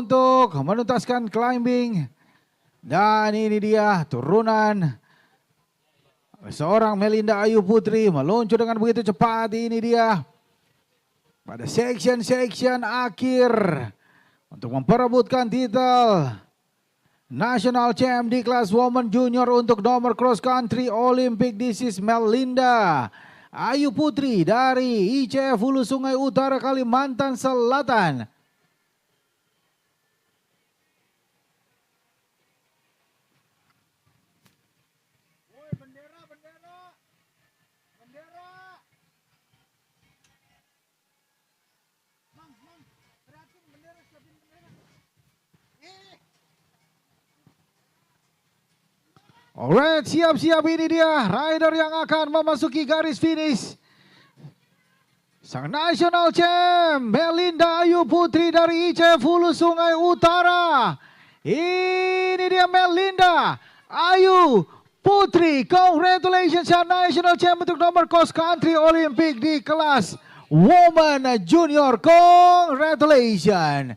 untuk menuntaskan climbing. Dan ini dia turunan seorang Melinda Ayu Putri meluncur dengan begitu cepat. Ini dia pada section akhir untuk memperebutkan titel National Champ di kelas Women Junior untuk nomor cross country Olympic. This is Melinda Ayu Putri dari ICF Hulu Sungai Utara, Kalimantan Selatan. Alright, siap-siap, ini dia rider yang akan memasuki garis finish. Sang National Champ Melinda Ayu Putri dari ICF Hulu Sungai Utara. Ini dia Melinda Ayu Putri. Congratulations sang National Champ untuk nomor cross country Olympic di kelas Women Junior. Congratulations.